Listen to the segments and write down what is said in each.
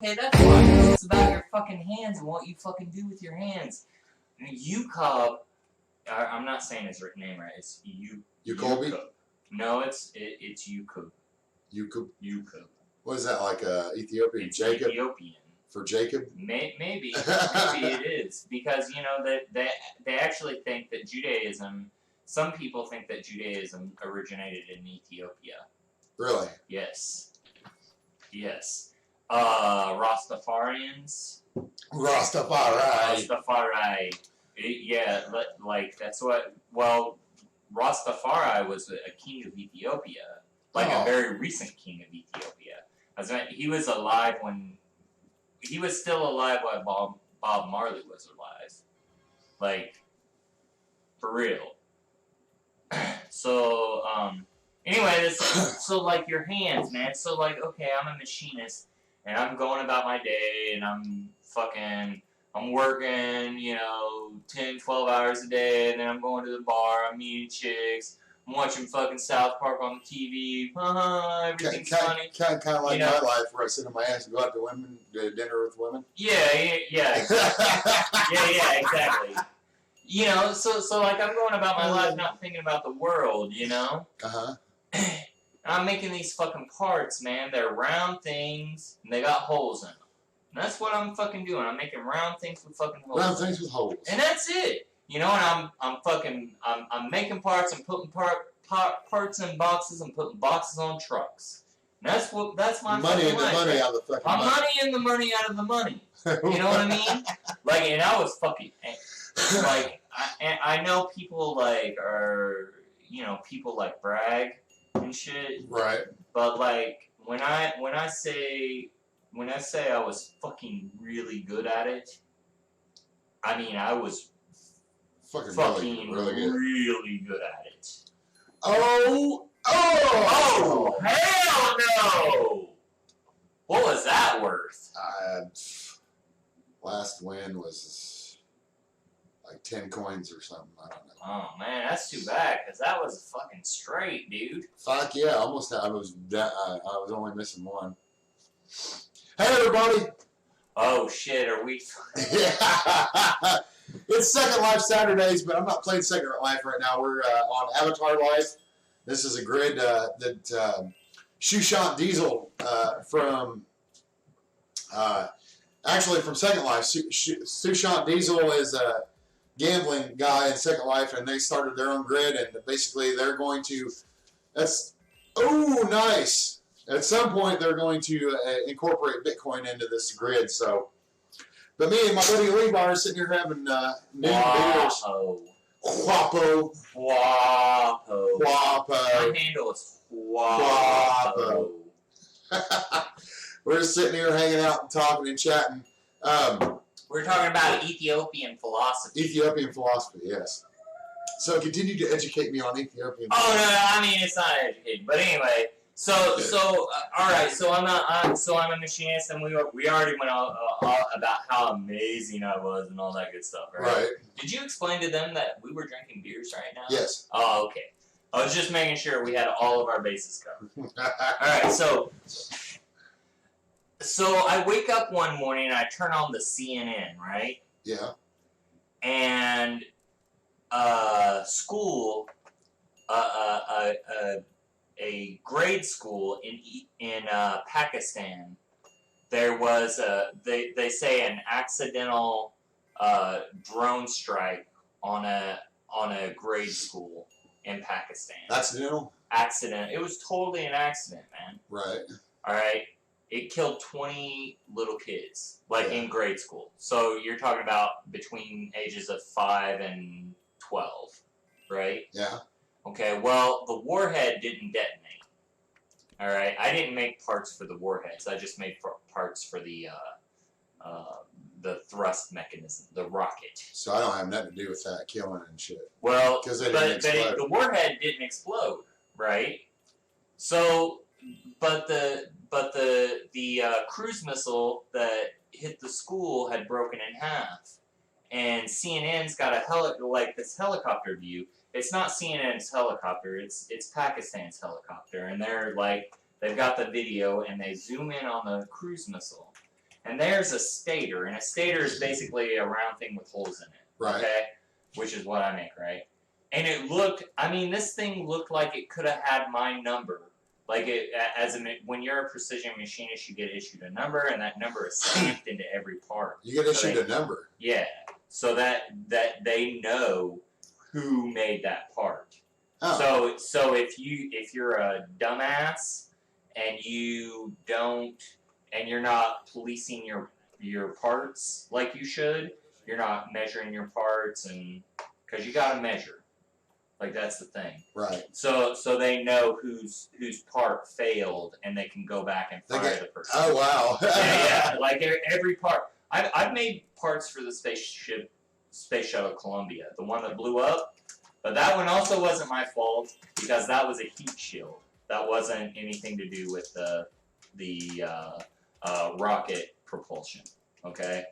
okay, that's fine. It's about your fucking hands and what you fucking do with your hands. Yukub, I'm not saying his name right. It's Yukobi? No, it's Yukub. Yukub. What is that, like Ethiopian? It's Jacob? Ethiopian. For Jacob? Maybe it is, because they actually think that Judaism. Some people think that Judaism originated in Ethiopia. Really? Yes. Rastafarians. Rastafari. Like that's what. Well, Rastafari was a king of Ethiopia, like a very recent king of Ethiopia. He was alive when. He was still alive while Bob Marley was alive. Like, for real. So, anyway, so like your hands, man. So like, okay, I'm a machinist, and I'm going about my day, and I'm working, 10, 12 hours a day, and then I'm going to the bar, I'm meeting chicks, I'm watching fucking South Park on the TV. Everything's funny. Kind of like my life, where I sit on my ass and go out to dinner with women. Yeah, exactly. yeah, exactly. So like I'm going about my life, not thinking about the world. I'm making these fucking parts, man. They're round things, and they got holes in them. And that's what I'm fucking doing. I'm making round things with fucking holes. Round things with holes. And that's it. And I'm making parts, I'm putting parts in boxes, I'm putting boxes on trucks. And that's my money in the life, money right? out of the fucking I'm money. money in the money out of the money. You know what I mean? Like, and I was fucking, like, I know people like are, people like brag and shit. Right. But like, when I say I was fucking really good at it, I mean I was fucking really good at it. Oh, hell no! What was that worth? Last win was like 10 coins or something. I don't know. Oh man, that's too bad, because that was fucking straight, dude. Fuck yeah, almost. I was only missing one. Hey everybody! Oh shit, are we? It's Second Life Saturdays, but I'm not playing Second Life right now. We're on Avatar Life. This is a grid that Sushant Diesel from Second Life. Sushant Diesel is a gambling guy in Second Life, and they started their own grid, and basically they're going to. Nice. At some point, they're going to incorporate Bitcoin into this grid. So, but me and my buddy Levi are sitting here having noon beers. Guapo. My handle is Guapo. We're just sitting here hanging out and talking and chatting. We're talking about Ethiopian philosophy. Ethiopian philosophy, yes. So continue to educate me on Ethiopian philosophy. Oh no, I mean it's not educating, but anyway. So all right. So I'm a machinist, and we already went all about how amazing I was and all that good stuff, right? Right. Did you explain to them that we were drinking beers right now? Yes. Oh, okay. I was just making sure we had all of our bases covered. All right. So I wake up one morning and I turn on the CNN, right? Yeah. And school, a grade school in Pakistan, there was they say an accidental drone strike on a grade school in Pakistan. Accidental? Accident. It was totally an accident, man. Right. All right. It killed 20 little kids, like in grade school. So you're talking about between ages of 5 and 12, right? Yeah. Okay, well, the warhead didn't detonate. All right, I didn't make parts for the warheads. I just made parts for the thrust mechanism, the rocket. So I don't have nothing to do with that killing and shit. Well, but the warhead didn't explode, right? So, but the cruise missile that hit the school had broken in half, and CNN's got this helicopter view. It's not CNN's helicopter, it's Pakistan's helicopter, and they've got the video, and they zoom in on the cruise missile, and there's a stator, and a stator is basically a round thing with holes in it. Right. Okay? Which is what I make, right? And it looked, I mean, this thing looked like it could have had my number. Like, when you're a precision machinist, you get issued a number, and that number is stamped into every part. You get issued a number? Yeah. So that they know who made that part. Oh. So if you're a dumbass and you're not policing your parts like you should, you're not measuring your parts, and because you got to measure. Like, that's the thing. Right. So they know whose part failed, and they can go back and fire the person. Oh, wow. yeah. Like, every part. I've made parts for the Space Shuttle Columbia, the one that blew up. But that one also wasn't my fault, because that was a heat shield. That wasn't anything to do with the rocket propulsion. Okay?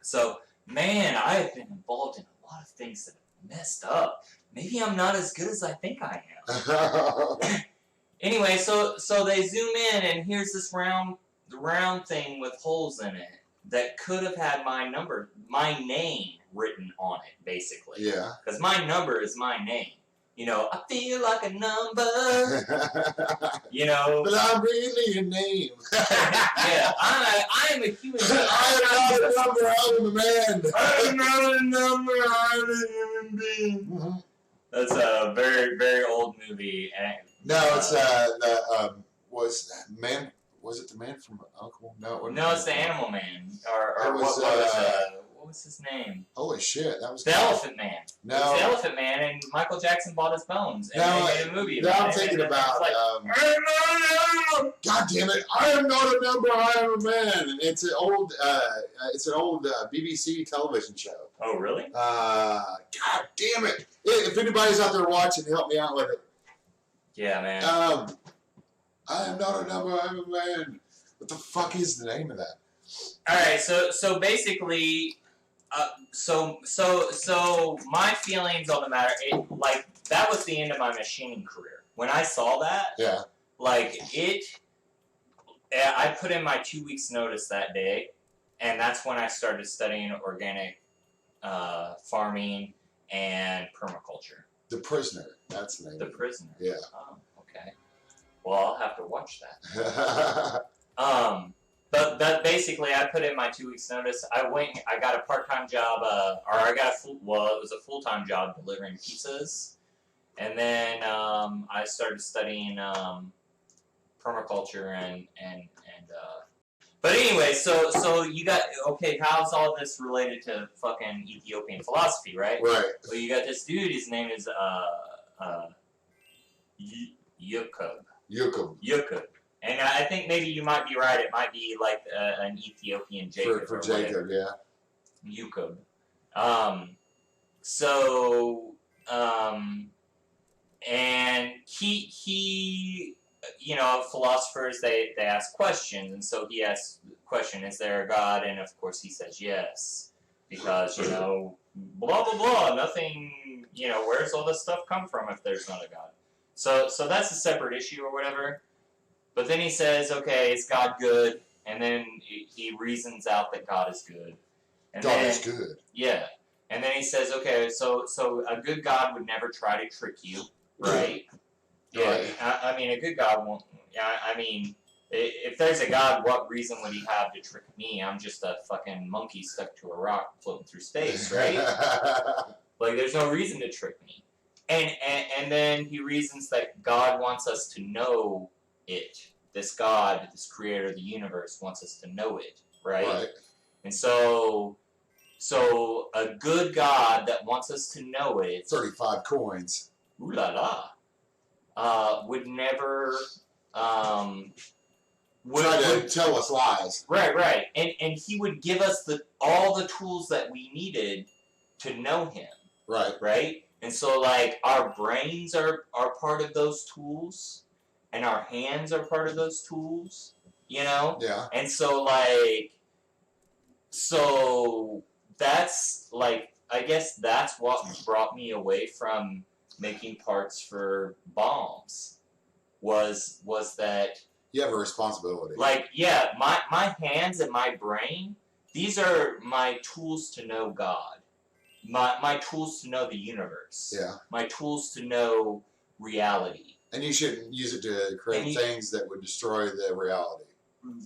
So, man, I have been involved in a lot of things that have messed up. Maybe I'm not as good as I think I am. Anyway, so they zoom in, and here's this round thing with holes in it that could have had my name written on it, basically. Yeah. Because my number is my name. You know, I feel like a number. You know. But I'm really a name. Yeah, I am a human being. I am not a number, I'm a man. I'm not a number, I'm a human being. Mm-hmm. That's a very, very old movie. And, no, it's was it the man from Uncle? No, it's the Animal Man. Or what was his name? Holy shit, that was the Elephant Man. No, it was the Elephant Man, and Michael Jackson bought his bones, and they made a movie. Now I'm thinking about. God damn it! I am not a number. I am a man. And it's an old BBC television show. Oh, really? God damn it! If anybody's out there watching, help me out with it. Yeah, man. I am not a number. I'm a man. What the fuck is the name of that? All right. So basically. So my feelings on the matter, that was the end of my machining career. When I saw that, yeah, I put in my 2 weeks notice that day, and that's when I started studying organic farming and permaculture. The Prisoner, that's the name. The Prisoner. Yeah. Oh, okay. Well, I'll have to watch that. But basically, I put in my 2 weeks notice. I got a part-time job, it was a full-time job delivering pizzas. And then I started studying permaculture and but anyway, so you got, okay, how's all this related to fucking Ethiopian philosophy, right? Right. So you got this dude, his name is Yukub. And I think maybe you might be right. It might be like an Ethiopian Jacob. For Jacob, yeah. Yukub. And he, you know, philosophers, they ask questions. And so he asks the question, is there a God? And of course he says yes. Because, you know, blah, blah, blah. Nothing, you know, where's all this stuff come from if there's not a God? So that's a separate issue or whatever. But then he says, okay, is God good? And then he reasons out that God is good. And God is good. Yeah. And then he says, okay, so a good God would never try to trick you, right? Yeah. Right. I mean, a good God won't. I mean, if there's a God, what reason would he have to trick me? I'm just a fucking monkey stuck to a rock floating through space, right? Like, there's no reason to trick me. And then he reasons that God wants us to know it. This God, this creator of the universe, wants us to know it, right? Right. And so a good God that wants us to know it, 35 coins. Ooh la la, would never would tell us lies. Right. And he would give us all the tools that we needed to know him. Right? And so, like, our brains are part of those tools. And our hands are part of those tools, you know? Yeah. And so, like, that's, like, I guess that's what brought me away from making parts for bombs, was that You have a responsibility. Like, yeah, my hands and my brain, these are my tools to know God. My tools to know the universe. Yeah. My tools to know reality. And you shouldn't use it to create things that would destroy the reality.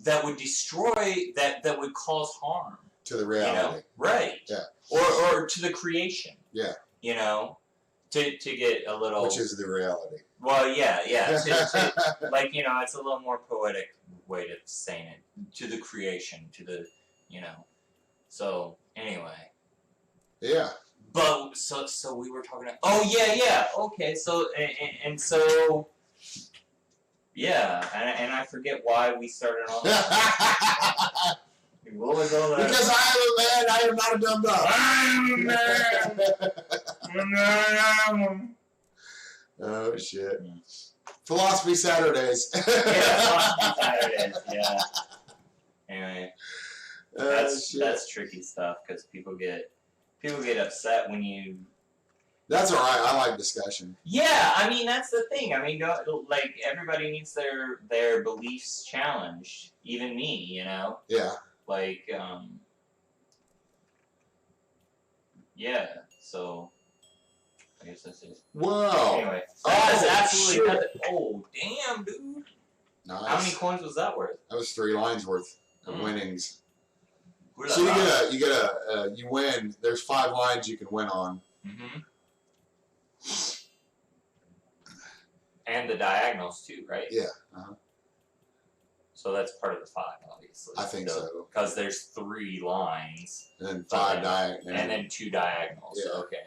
That would destroy, that would cause harm. To the reality. You know? Right. Yeah. Or to the creation. Yeah. You know? To get a little... Which is the reality. Well, yeah. Like, you know, it's a little more poetic way of saying it. To the creation, to the, you know. So, anyway. Yeah. But, so we were talking about... Oh, yeah. Okay, so, and so... Yeah, and I forget why we started on that. What was all that? Because I am a man, I am not a dumb dog. I'm a man. Oh, shit. Philosophy Saturdays. Philosophy Saturdays, yeah. Anyway, that's tricky stuff because people get upset when you... That's all right. I like discussion. Yeah, I mean, that's the thing. I mean, like, everybody needs their beliefs challenged. Even me, you know? Yeah. Like, yeah, so, I guess that's it. Whoa. Anyway, that is absolutely nothing. Oh, damn, dude. Nice. How many coins was that worth? That was 3 lines worth of winnings. Where's So that you win. There's 5 lines you can win on. Mm-hmm. And the diagonals too, right? Yeah. Uh-huh. So that's part of the 5, obviously. I think so. Because there's 3 lines. And then 5 diagonals. And then 2 diagonals. Yeah. Okay.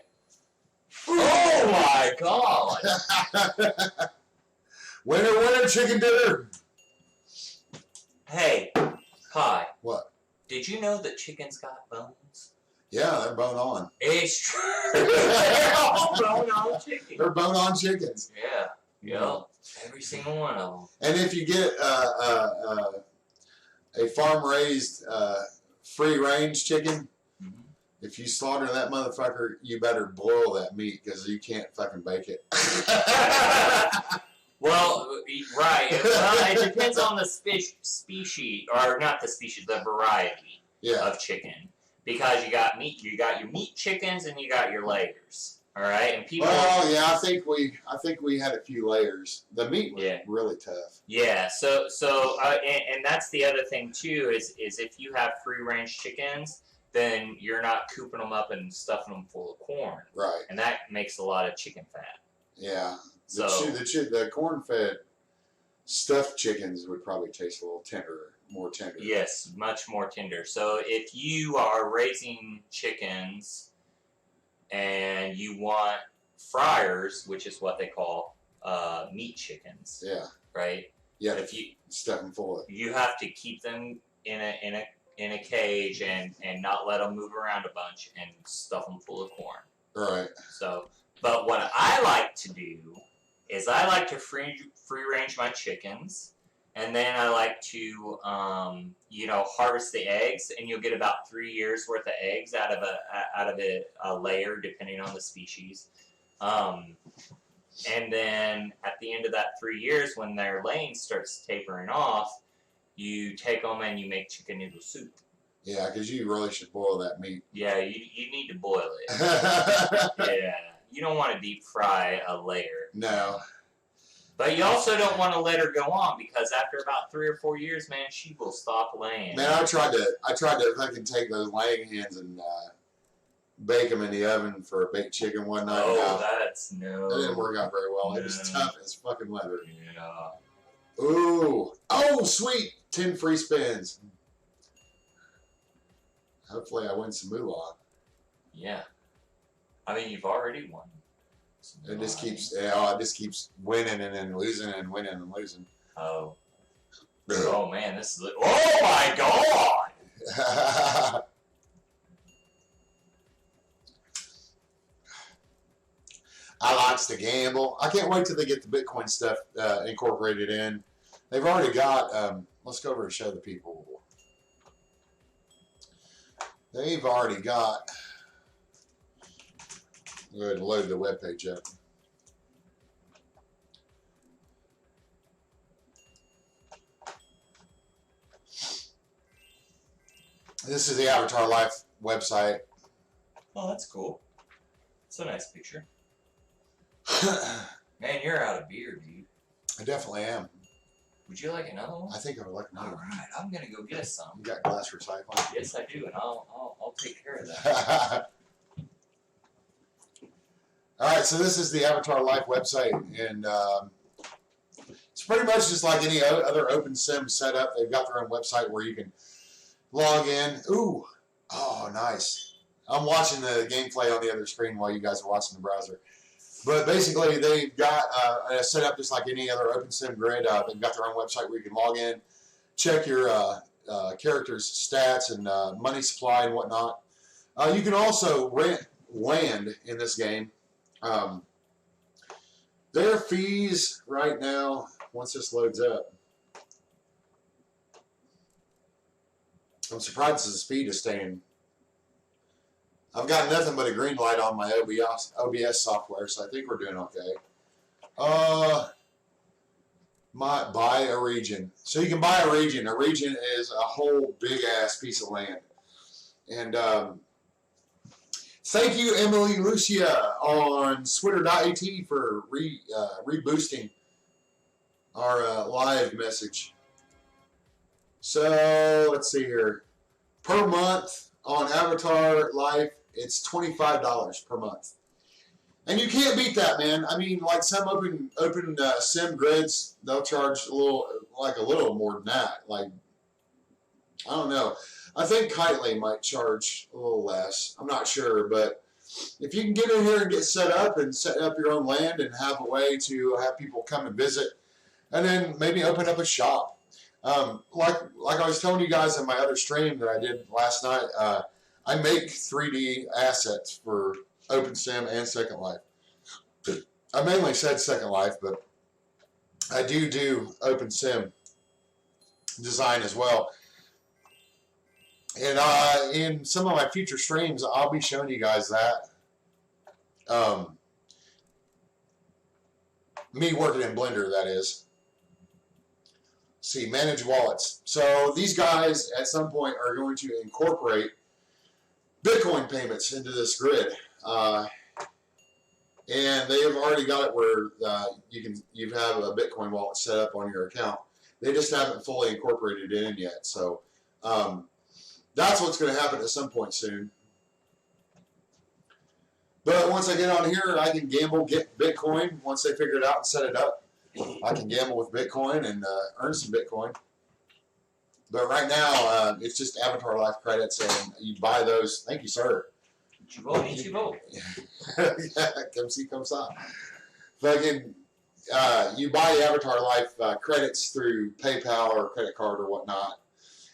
Oh my god! Winner, chicken dinner! Hey, Pie. What? Did you know that chickens got bones? Yeah, they're bone-on. It's true. They're all bone-on chickens. They're bone-on chickens. Yeah. Yep. Every single one of them. And if you get a farm-raised free-range chicken, if you slaughter that motherfucker, you better boil that meat because you can't fucking bake it. Well, right. Well, it depends on the species, or not the species, the variety of chicken. Because you got your meat chickens and you got your layers. All right, and people. Well, yeah, I think we had a few layers. The meat was really tough. Yeah, so and that's the other thing too is if you have free range chickens, then you're not cooping them up and stuffing them full of corn. Right. And that makes a lot of chicken fat. Yeah. So the corn-fed stuffed chickens would probably taste a little more tender. Yes, much more tender. So if you are raising chickens and you want fryers, which is what they call meat chickens. Yeah. Right. Yeah. If you stuff them full of. You have to keep them in a cage and not let them move around a bunch and stuff them full of corn. Right. So, but what I like to do is I like to free range my chickens, and then I like to harvest the eggs, and you'll get about 3 years worth of eggs out of a layer, depending on the species. And then at the end of that 3 years, when their laying starts tapering off, you take them and you make chicken noodle soup. Yeah, because you really should boil that meat. Yeah, you need to boil it. Yeah, you don't want to deep fry a layer. No. But you also don't want to let her go on because after about 3 or 4 years, man, she will stop laying. Man, I tried to fucking take those laying hens and bake them in the oven for a baked chicken one night. Oh, that didn't work out very well. No. It was tough as fucking leather. Yeah. Ooh. Oh, sweet. 10 free spins. Hopefully I win some moolah. Yeah. I mean, you've already won. It just keeps winning and then losing and winning and losing. Oh. Oh, man, this is... Oh, my God! I likes to gamble. I can't wait till they get the Bitcoin stuff incorporated in. They've already got... let's go over and show the people. They've already got... Go ahead and load the webpage up. This is the Avatar Life website. Oh, that's cool. It's a nice picture. Man, you're out of beer, dude. I definitely am. Would you like another one? I think I would like another one. All right, I'm gonna go get some. You got glass recycling? Yes, I do, and I'll take care of that. All right, so this is the Avatar Life website, and it's pretty much just like any other OpenSim setup. They've got their own website where you can log in. Ooh, oh, nice. I'm watching the gameplay on the other screen while you guys are watching the browser. But basically, they've got a setup just like any other OpenSim grid. They've got their own website where you can log in, check your character's stats and money supply and whatnot. You can also rent land in this game. Their fees right now, once this loads up, I'm surprised the speed is staying. I've got nothing but a green light on my OBS software, so I think we're doing okay. Buy a region. So you can buy a region. A region is a whole big-ass piece of land. And thank you, Emily Lucia, on Twitter.at for reboosting our live message. So, let's see here. Per month on Avatar Life, it's $25 per month. And you can't beat that, man. I mean, like some open sim grids, they'll charge a little more than that. Like, I don't know. I think Kitely might charge a little less. I'm not sure, but if you can get in here and get set up and set up your own land and have a way to have people come and visit, and then maybe open up a shop. Like I was telling you guys in my other stream that I did last night, I make 3D assets for OpenSim and Second Life. I mainly said Second Life, but I do OpenSim design as well. And in some of my future streams, I'll be showing you guys that. Me working in Blender, that is. See, manage wallets. So these guys at some point are going to incorporate Bitcoin payments into this grid. And they have already got it where you have a Bitcoin wallet set up on your account. They just haven't fully incorporated it in yet. So that's what's going to happen at some point soon. But once I get on here, I can gamble, get Bitcoin. Once they figure it out and set it up, I can gamble with Bitcoin and earn some Bitcoin. But right now, it's just Avatar Life credits, and you buy those. Thank you, sir. Ichibo. Yeah, come see, come saw. Fucking, you buy the Avatar Life credits through PayPal or credit card or whatnot.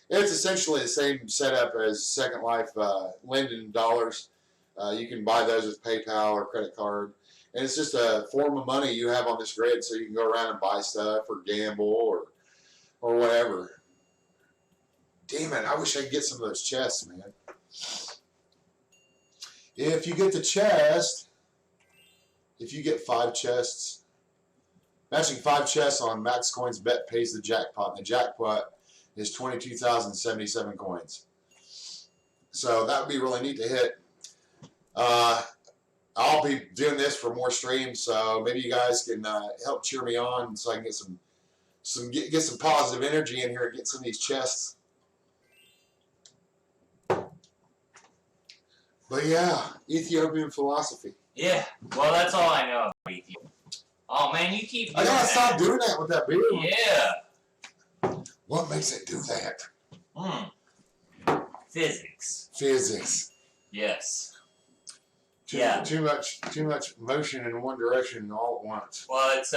It's essentially the same setup as Second Life, lending dollars. You can buy those with PayPal or credit card. And it's just a form of money you have on this grid, so you can go around and buy stuff or gamble or whatever. Damn it, I wish I could get some of those chests, man. If you get the chest, if you get 5 chests, matching 5 chests on Max Coins Bet pays the jackpot. And the jackpot is 22,077 coins. So that would be really neat to hit. I'll be doing this for more streams, so maybe you guys can help cheer me on so I can get some positive energy in here and get some of these chests. But yeah, Ethiopian philosophy. Yeah, well, that's all I know about Ethiopia. Oh man, you keep doing I gotta that. stop doing that with that beer. Yeah. What makes it do that? Physics. Physics. Yes. Too much motion in one direction all at once. Well, it's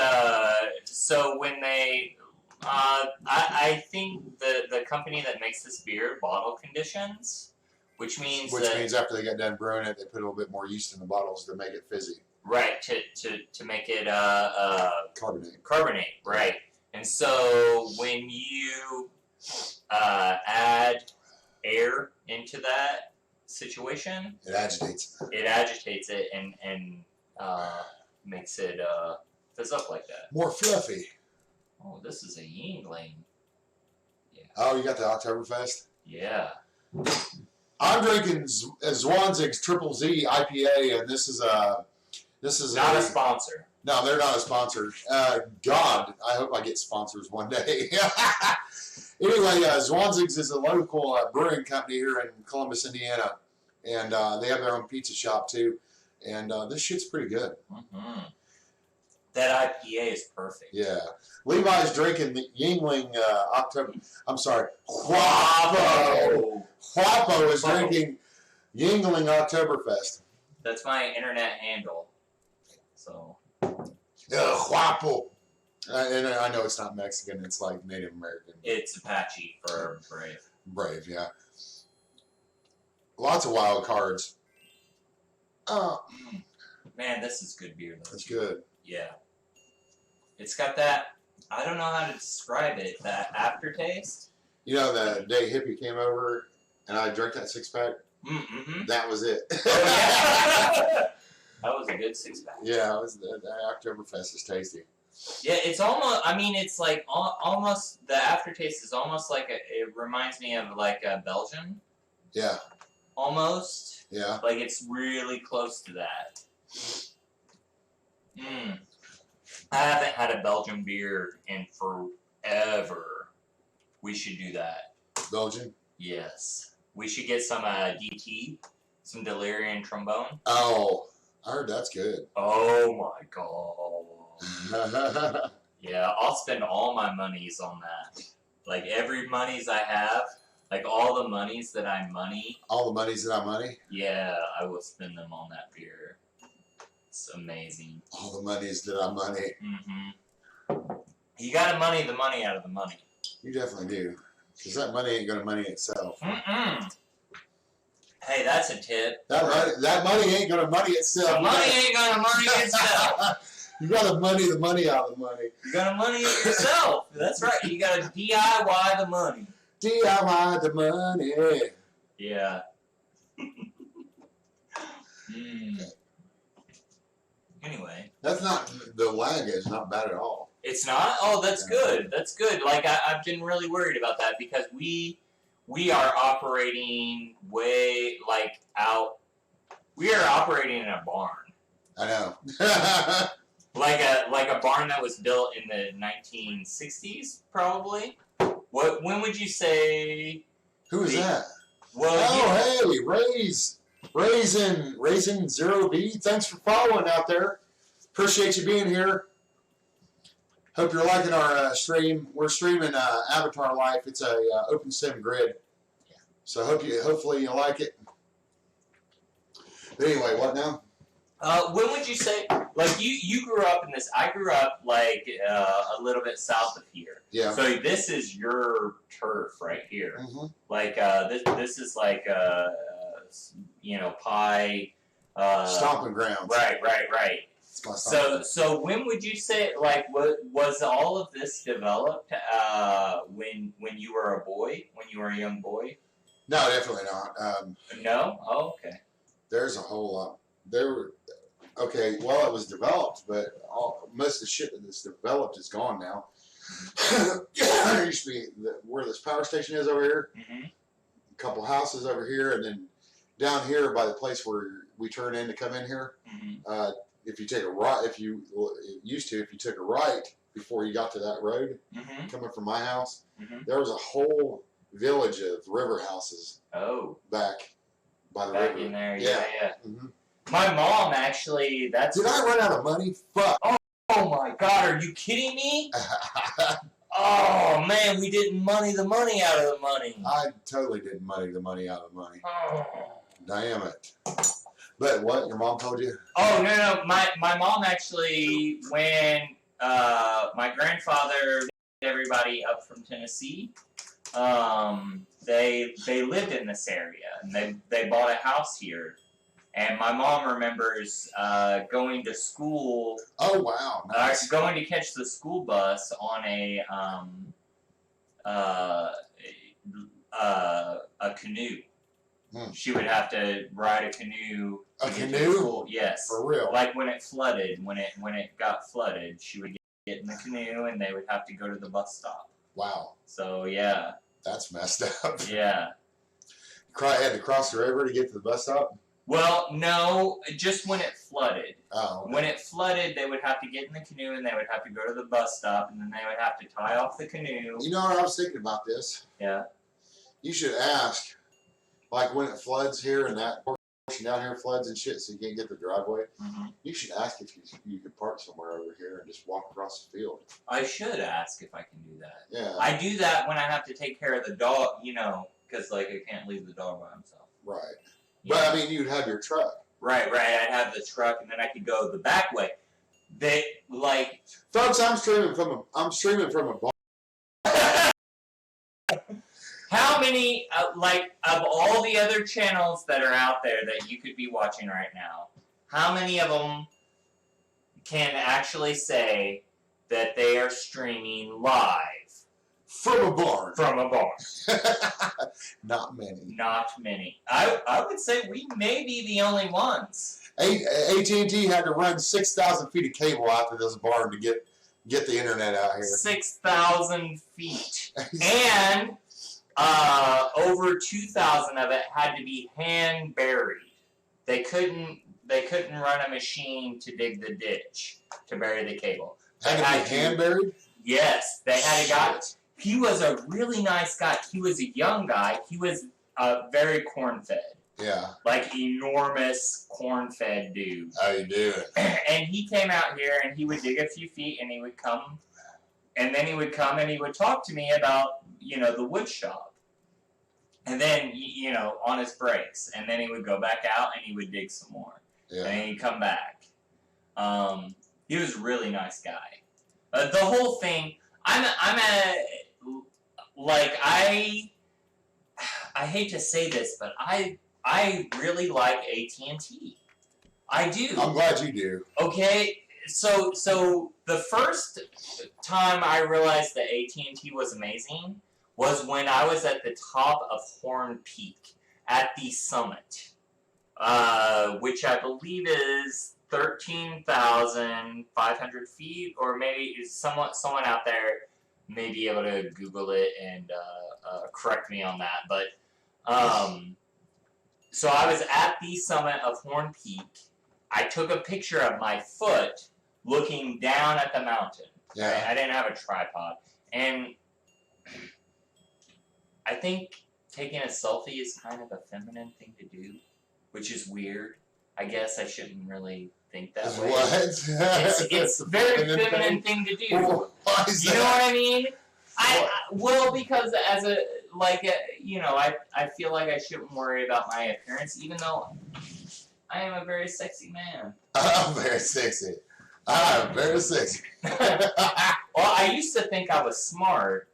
so when they I think the company that makes this beer bottle conditions, which means after they got done brewing it, they put a little bit more yeast in the bottles to make it fizzy. Right, to make it Carbonate, right. And so when you add air into that situation, it agitates it and makes it fizz up like that. More fluffy. Oh, this is a Yingling. Yeah. Oh, you got the Oktoberfest? Yeah. I'm drinking Zwanzig's Triple Z IPA, and this is Not a sponsor. No, they're not a sponsor. God, I hope I get sponsors one day. Anyway, Zwanzig's is a local brewing company here in Columbus, Indiana, and they have their own pizza shop too. And this shit's pretty good. Mm-hmm. That IPA is perfect. Yeah. Levi's drinking the Yingling October. I'm sorry, Huapo. Huapo is drinking Yingling Oktoberfest. That's my internet handle. So. Huapo. And I know it's not Mexican. It's like Native American. It's Apache for Brave. Brave, yeah. Lots of wild cards. Man, this is good beer. That's good. Yeah. It's got that, I don't know how to describe it, that aftertaste. You know, the day Hippie came over and I drank that 6-pack? Mm-hmm. That was it. Oh, yeah. That was a good 6-pack. Yeah, it was, the Oktoberfest is tasty. Yeah, it's almost, I mean, it's like almost, the aftertaste is almost like, it reminds me of like a Belgian. Yeah. Almost. Yeah. Like it's really close to that. I haven't had a Belgian beer in forever. We should do that. Belgian? Yes. We should get some DT, some Delirium Trombone. Oh, I heard that's good. Oh my god. Yeah, I'll spend all my monies on that. Like every monies I have, like all the monies that I money. All the monies that I money? Yeah, I will spend them on that beer. It's amazing. All the monies that I money. Mm-hmm. You gotta money the money out of the money. You definitely do. Because that money ain't going to money itself. Mm-mm. Hey, that's a tip. That money ain't going to money itself. The money ain't gonna money itself. You got to money the money out of the money. You gotta money it yourself. That's right. You gotta DIY the money. DIY the money. Yeah. Anyway. That's not, the lag is not bad at all. It's not? Oh, that's good. That's good. Like, I've been really worried about that because we are operating way, like, out. We are operating in a barn. I know. Like a barn that was built in the 1960s, probably. When would you say? Who is that? Well, hey, Raisin 0V. Thanks for following out there. Appreciate you being here. Hope you're liking our stream. We're streaming Avatar Life. It's a open sim grid. So hopefully you like it. But anyway, what now? When would you say, like, you grew up in this, I grew up, like, a little bit south of here. Yeah. So this is your turf right here. Mm-hmm. Like, this is like, pie. Stomping grounds. Right. It's my stomping So when would you say, like, was all of this developed when you were a boy, when you were a young boy? No, definitely not. No? Oh, okay. There's a whole lot. Okay, well, it was developed, but most of the shit that is developed is gone now. There used to be where this power station is over here, a couple houses over here, and then down here by the place where we turn in to come in here, if you take a right, if you took a right before you got to that road, coming from my house, there was a whole village of river houses. Oh. Back by the Back river. in there, yeah. Mm-hmm. My mom actually, Did I run out of money? Fuck. Oh my god, are you kidding me? Oh man, we didn't money the money out of the money. I totally didn't money the money out of the money. Oh. Damn it. But what, your mom told you? Oh, no. My mom actually, when my grandfather picked everybody up from Tennessee, they lived in this area, and they bought a house here. And my mom remembers going to school. Oh, wow. Nice. Going to catch the school bus on a canoe. She would have to ride a canoe. A canoe? Yes. For real? Like when it flooded, when it got flooded, she would get in the canoe and they would have to go to the bus stop. Wow. So, yeah. That's messed up. Yeah. Had to cross the river to get to the bus stop? Well, no, just when it flooded. Oh. Okay. When it flooded, they would have to get in the canoe and they would have to go to the bus stop and then they would have to tie off the canoe. You know what I was thinking about this? Yeah. You should ask, like when it floods here and that portion down here floods and shit, so you can't get the driveway. Mm-hmm. You should ask if you could park somewhere over here and just walk across the field. I should ask if I can do that. Yeah. I do that when I have to take care of the dog, you know, because like I can't leave the dog by himself. Right. Yeah. But I mean, you'd have your truck. Right. I'd have the truck, and then I could go the back way. They like, folks. I'm streaming from a bar. How many like of all the other channels that are out there that you could be watching right now? How many of them can actually say that they are streaming live from a barn? From a barn. Not many. Not many. I would say we may be the only ones. AT&T had to run 6,000 feet of cable out to this barn to get the internet out here. 6,000 feet. And over 2,000 of it had to be hand buried. They couldn't run a machine to dig the ditch to bury the cable. They had to be hand buried? Yes, they had a guy. He was a really nice guy. He was a young guy. He was very corn-fed. Yeah. Like enormous corn-fed dude. How you doing? And he came out here and he would dig a few feet and he would come, and then he would come and he would talk to me about, you know, the wood shop. And then, you know, on his breaks. And then he would go back out and he would dig some more. Yeah. And he'd come back. He was a really nice guy. The whole thing, I hate to say this, but I really like AT&T. I do. I'm glad you do. Okay, so the first time I realized that AT&T was amazing was when I was at the top of Horn Peak at the summit, which I believe is 13,500 feet, or maybe someone out there may be able to Google it and correct me on that. But so I was at the summit of Horn Peak. I took a picture of my foot looking down at the mountain. Yeah. Right? I didn't have a tripod, and I think taking a selfie is kind of a feminine thing to do, which is weird. I guess I shouldn't really think that way. What? It's a very feminine thing to do. Why is you that? know what I mean? Well, because as a, you know, I feel like I shouldn't worry about my appearance, even though I am a very sexy man. I'm very sexy. I'm very sexy. Well, I used to think I was smart,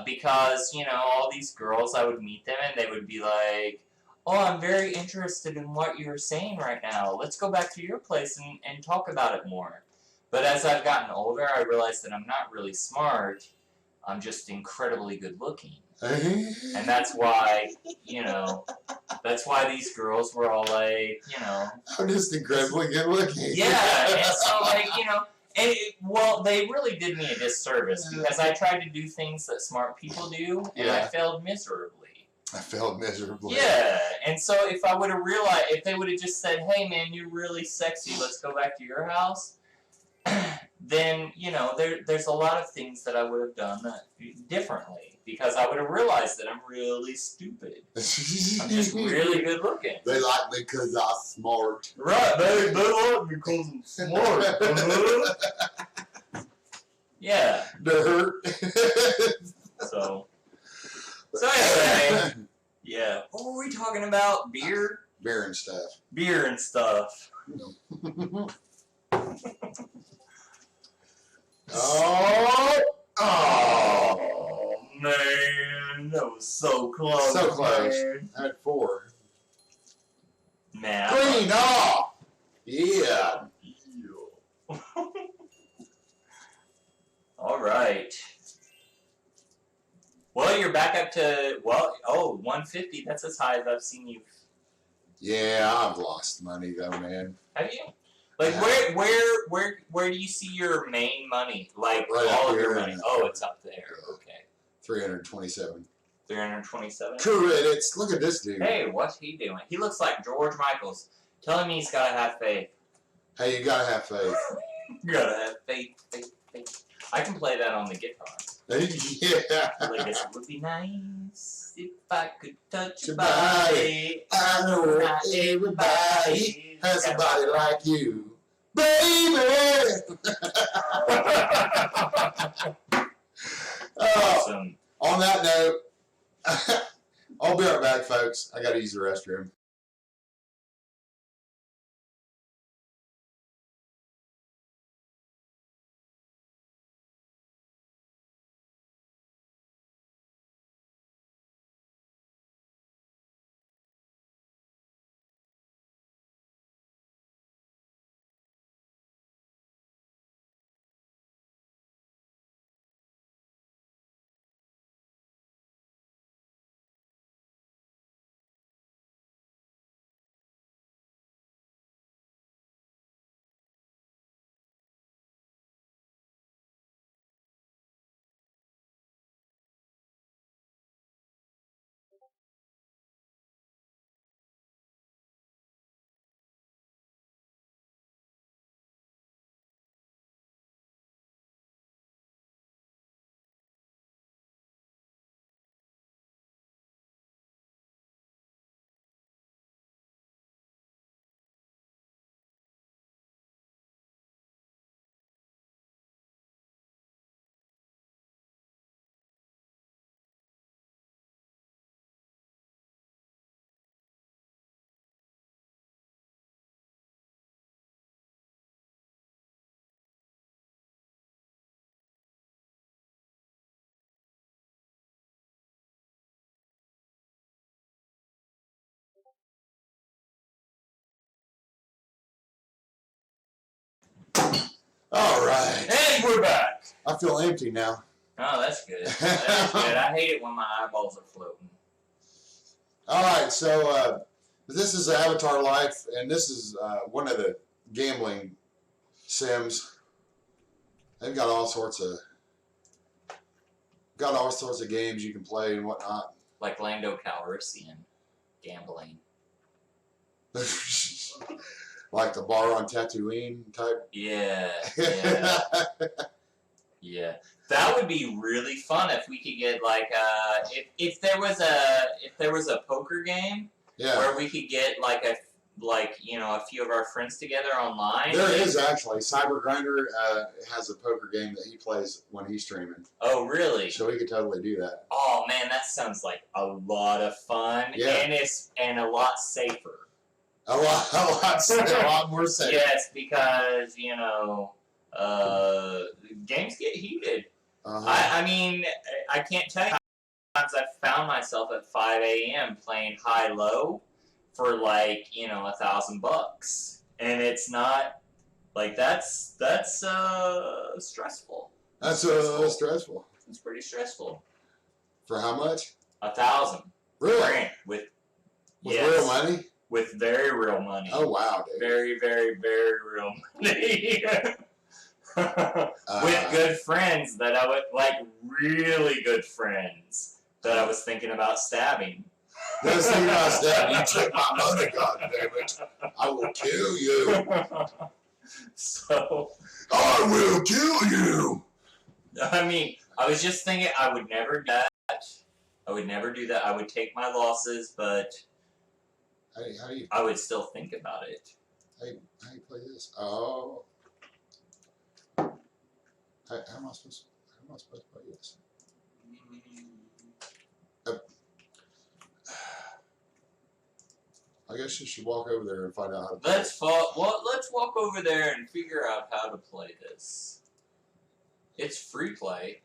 because, you know, all these girls, I would meet them and they would be like, oh, I'm very interested in what you're saying right now. Let's go back to your place and talk about it more. But as I've gotten older, I realized that I'm not really smart. I'm just incredibly good looking. And that's why, you know, that's why these girls were all like, you know. I'm just incredibly good looking. Yeah, and so, like, you know, well, they really did me a disservice because I tried to do things that smart people do, and I failed miserably. I failed miserably. Yeah, and so if I would have realized, if they would have just said, hey, man, you're really sexy, let's go back to your house, then, you know, there's a lot of things that I would have done differently because I would have realized that I'm really stupid. I'm just really good looking. They like me because I'm smart. Right, they like me because I'm smart. Yeah. Dirt. So anyway, yeah. What were we talking about? Beer? Beer and stuff. Beer and stuff. Oh, man, that was so close. So close. Man. I had 4. Man. Clean off. Yeah. All right. Well, you're back up to 150. That's as high as I've seen you. Yeah, I've lost money though, man. Have you? Like where do you see your main money? Like right all of your money? Oh, it's up there. Okay. 327. 327. Credits. Look at this dude. Hey, what's he doing? He looks like George Michaels. Telling me he's gotta have faith. Hey, you gotta have faith. You gotta have faith, faith, faith. I can play that on the guitar. Yeah. Like, this would be nice if I could touch your Body. body. I know Not everybody has a body like you, baby. Awesome. On that note, I'll be right back, folks. I gotta use the restroom. All right. And we're back. I feel empty now. Oh, that's good. That's good. I hate it when my eyeballs are floating. All right, so this is Avatar Life, and this is one of the gambling sims. They've got all sorts of games you can play and whatnot. Like Lando Calrissian gambling. Like the bar on Tatooine type. Yeah. Yeah. That would be really fun if we could get like if there was a poker game where we could get a few of our friends together online. There is actually Cyber Grinder has a poker game that he plays when he's streaming. Oh really? So we could totally do that. Oh man, that sounds like a lot of fun. Yeah. And a lot safer. A lot more safe. Yes, because games get heated. I mean, I can't tell you how many times I've found myself at 5 a.m. playing high-low for $1,000, and it's not like that's stressful. That's stressful. It's pretty stressful. For how much? 1,000. Really? Grand with real money? With very real money. Oh wow, dude. Very, very, very real money. With good friends that I would really good friends that I was thinking about stabbing. Don't think about stabbing. You took my money, goddammit. I will kill you. So I will kill you. I mean, I was just thinking I would never do that. I would never do that. I would take my losses, but How do you? I would still think about it. How do you play this? Oh. How am I supposed to play this? I guess you should walk over there and find out how to play. Let's walk over there and figure out how to play this. It's free play.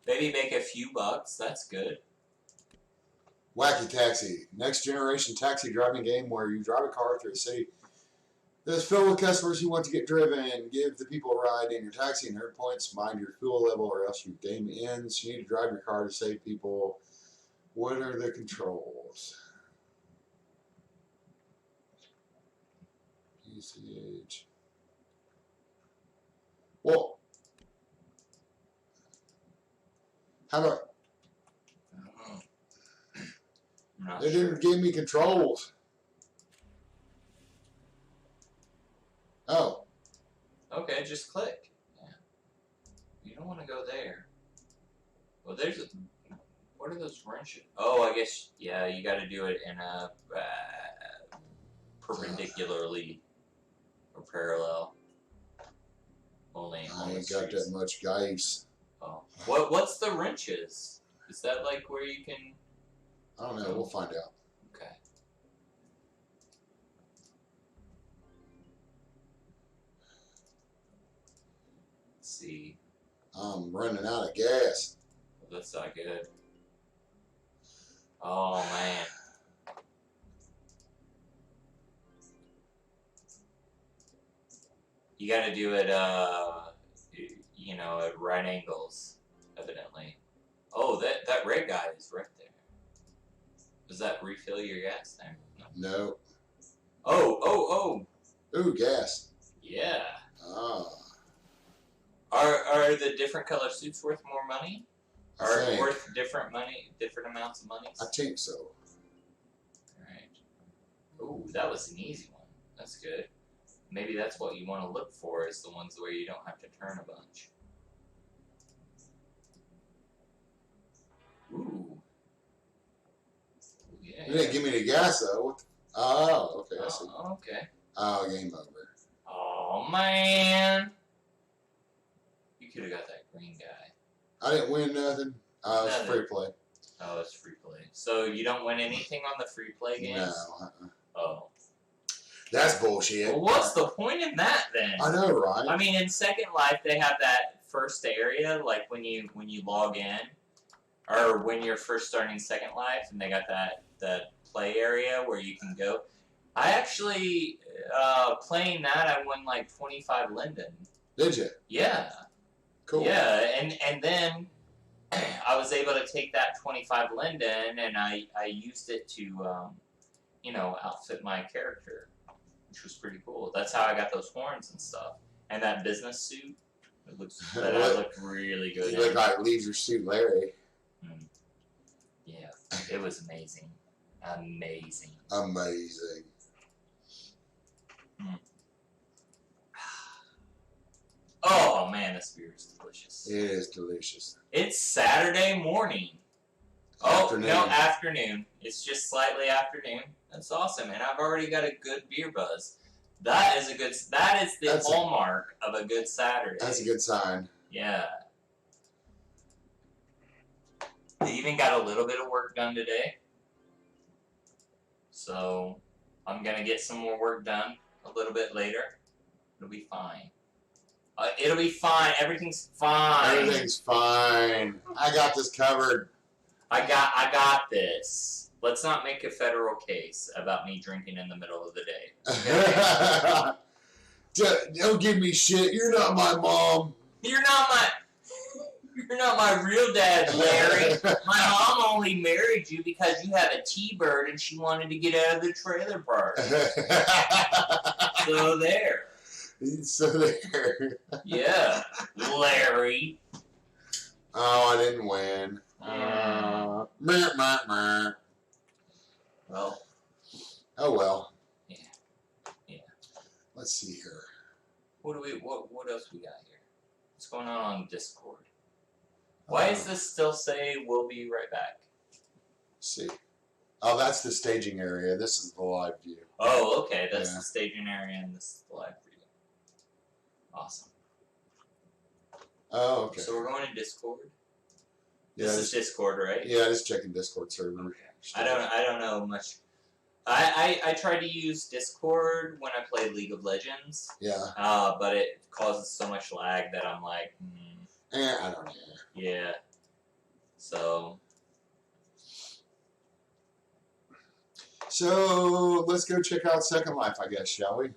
Maybe make a few bucks. That's good. Wacky Taxi, next generation taxi driving game where you drive a car through a city that is filled with customers who want to get driven. Give the people a ride in your taxi and earn points. Mind your fuel level or else your game ends. You need to drive your car to save people. What are the controls? PCH. Well, How do I don't know. I'm not they sure. didn't give me controls. Oh. Okay, just click. Yeah. You don't want to go there. Well, there's a... What are those wrenches? Oh, I guess, yeah, you got to do it in a perpendicularly or parallel. Only I ain't got that much guys. Oh. What's the wrenches? Is that like where you can... I don't know. We'll find out. Okay. Let's see. I'm running out of gas. Well, that's not good. Oh, man. You gotta do it, you know, at right angles, evidently. Oh, that red guy is right there. Does that refill your gas there? No. Oh. Ooh, gas. Yeah. Ah. Are the different color suits worth more money? Are think. worth different amounts of money? I think so. Alright. Ooh, that was an easy one. That's good. Maybe that's what you want to look for, is the ones where you don't have to turn a bunch. Ooh. Yeah. You didn't give me the gas though. Oh, okay. I see. Oh, okay. Oh, game over. Oh, man. You could have got that green guy. I didn't win nothing. It was Nothing. free play. Oh, it's free play. So you don't win anything on the free play games? No. Oh. That's bullshit. Well, what's the point in that then? I know, right? I mean, in Second Life, they have that first area, like when you log in, or when you're first starting Second Life, and they got that play area where you can go. I actually, playing that, I won like 25 Linden. Did you? Yeah. Cool. Yeah, and then I was able to take that 25 Linden, and I used it to, you know, outfit my character, which was pretty cool. That's how I got those horns and stuff. And that business suit, I looked really good. You look like Leisure Suit Larry. Yeah, it was amazing. Amazing. Amazing. Oh man, this beer is delicious. It is delicious. It's Saturday morning. Afternoon. No, afternoon. It's just slightly afternoon. That's awesome, and I've already got a good beer buzz. That is the hallmark of a good Saturday. That's a good sign. Yeah. They even got a little bit of work done today. So I'm gonna get some more work done a little bit later. It'll be fine. It'll be fine. Everything's fine. Everything's fine. I got this covered. I got this. Let's not make a federal case about me drinking in the middle of the day. Okay? Don't give me shit. You're not my mom. You're not my real dad, Larry. My mom only married you because you had a T-bird and she wanted to get out of the trailer park. So there. So there. Yeah, Larry. Oh, I didn't win. Meh, meh, meh. Well. Oh well. Yeah. Let's see here. What else we got here? What's going on Discord? Why does this still say we'll be right back? Let's see. Oh, that's the staging area. This is the live view. Oh, okay. That's the staging area and this is the live view. Awesome. Oh, okay. So we're going to Discord? Yeah, This is Discord, right? Yeah, just checking Discord server. Okay. I don't know much. I tried to use Discord when I played League of Legends. Yeah. But it causes so much lag that I'm like, I don't know. Yeah. So let's go check out Second Life, I guess, shall we?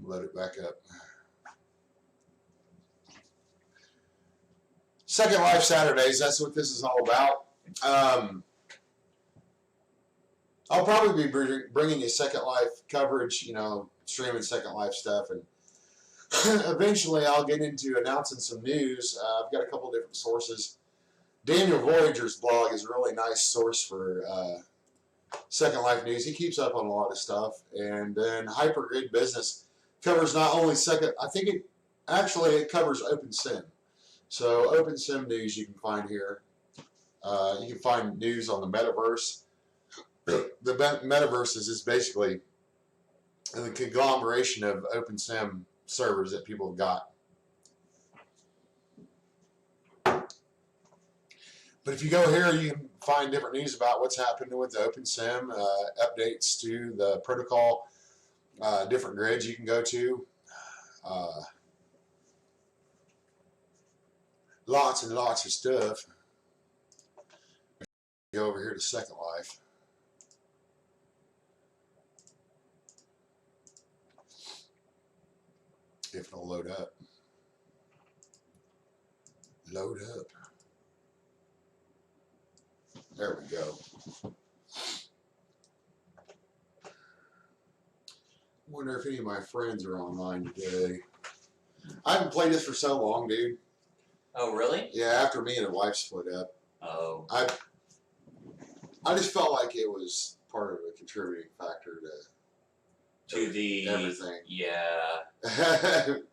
Load it back up. Second Life Saturdays, that's what this is all about. I'll probably be bringing you Second Life coverage, you know, streaming Second Life stuff and eventually I'll get into announcing some news. I've got a couple different sources. Daniel Voyager's blog is a really nice source for Second Life news. He keeps up on a lot of stuff. And then Hypergrid Business covers not only it covers OpenSim. So OpenSim news you can find here. You can find news on the metaverse. The metaverse is just basically the conglomeration of OpenSim servers that people have got. But if you go here, you can find different news about what's happening with the OpenSim, updates to the protocol, different grids you can go to. Lots and lots of stuff. Go over here to Second Life. If it'll load up. Load up. There we go. Wonder if any of my friends are online today. I haven't played this for so long, dude. Oh, really? Yeah, after me and the wife split up. Oh. I just felt like it was part of a contributing factor to the everything. Yeah.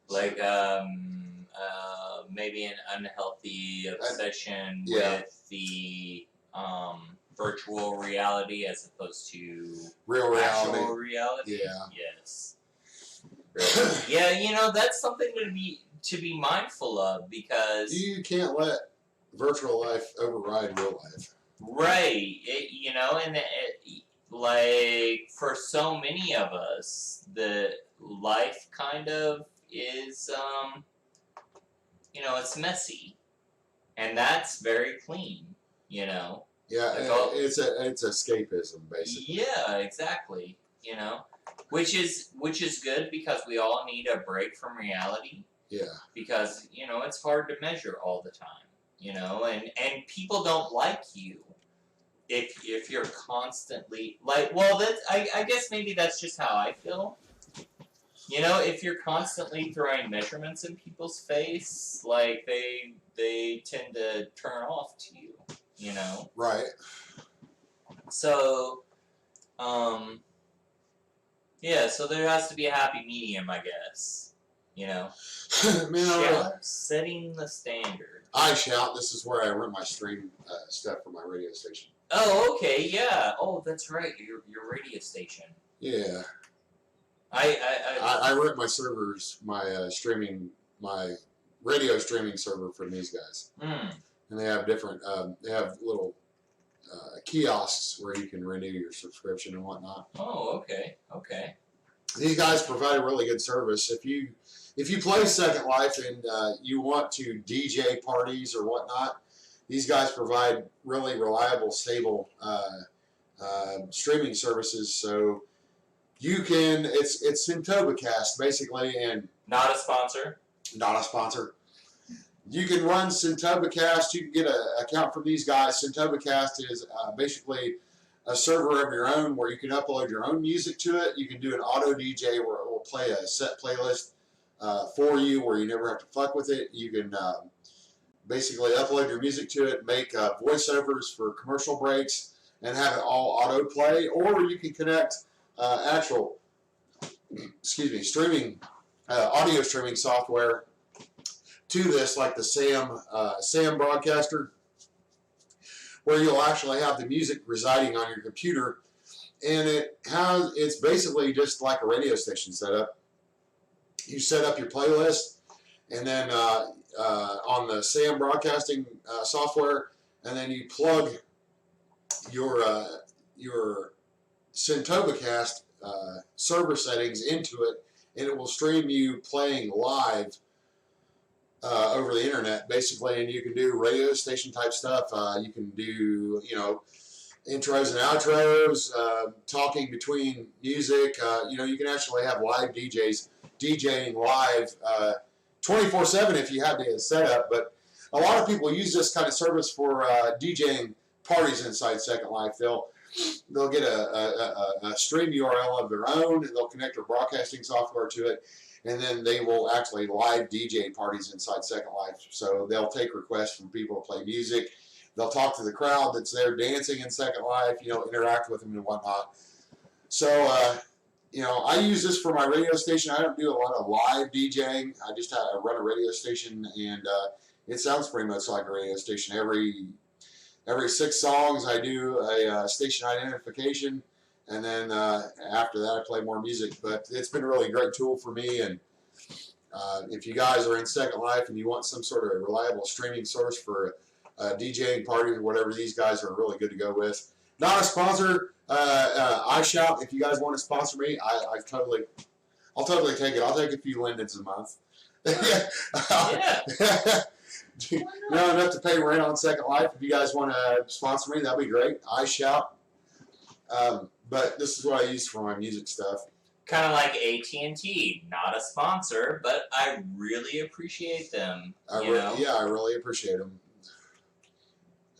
Like maybe an unhealthy obsession with the virtual reality as opposed to real reality. Actual reality. Yeah. Yes. Yeah, you know, that's something to be mindful of, because you can't let virtual life override real life. Right. You know, and like for so many of us, the life kind of is, you know, it's messy, and that's very clean. You know. Yeah, it's escapism basically. Yeah, exactly. You know, which is good, because we all need a break from reality. Yeah. Because, you know, it's hard to measure all the time. You know, and people don't like you if you're constantly like, well, that's I guess maybe that's just how I feel. You know, if you're constantly throwing measurements in people's face, like they tend to turn off to you. You know. Right. So, yeah. So there has to be a happy medium, I guess. You know. Man, setting the standard. I shout. This is where I run my stream stuff for my radio station. Oh, okay, yeah. Oh, that's right. Your radio station. Yeah. I rent my servers, my radio streaming server for these guys. Mm. And they have different. They have little kiosks where you can renew your subscription and whatnot. Oh, okay, okay. These guys provide a really good service. If you play Second Life and you want to DJ parties or whatnot, these guys provide really reliable, stable streaming services. So you can. It's Syntobacast basically, and not a sponsor. Not a sponsor. You can run Syntobacast. You can get an account from these guys. Syntobacast is basically a server of your own where you can upload your own music to it. You can do an auto DJ where it will play a set playlist for you, where you never have to fuck with it. You can basically upload your music to it, make voiceovers for commercial breaks, and have it all auto play. Or you can connect actual, streaming, audio streaming software to this, like the Sam broadcaster, where you'll actually have the music residing on your computer, and it's basically just like a radio station setup. You set up your playlist, and then on the Sam broadcasting software, and then you plug your Syntobacast server settings into it, and it will stream you playing live over the internet, basically. And you can do radio station type stuff. You can do, intros and outros, talking between music. You can actually have live DJs DJing live 24/7 if you have the setup. But a lot of people use this kind of service for DJing parties inside Second Life. They'll they'll get a stream URL of their own, and they'll connect their broadcasting software to it, and then they will actually live DJ parties inside Second Life. So they'll take requests from people to play music. They'll talk to the crowd that's there dancing in Second Life, interact with them and whatnot. So, I use this for my radio station. I don't do a lot of live DJing. I just run a radio station, and it sounds pretty much like a radio station. Every 6 songs, I do a station identification, and then after that, I play more music. But it's been a really great tool for me. And if you guys are in Second Life and you want some sort of reliable streaming source for DJing parties or whatever, these guys are really good to go with. Not a sponsor. iShout, if you guys want to sponsor me, I'll totally take it. I'll take a few Lindens a month. Yeah. Not enough to pay rent on Second Life. If you guys want to sponsor me, that'd be great. iShout. But this is what I use for my music stuff. Kind of like AT&T, not a sponsor, but I really appreciate them. I really appreciate them.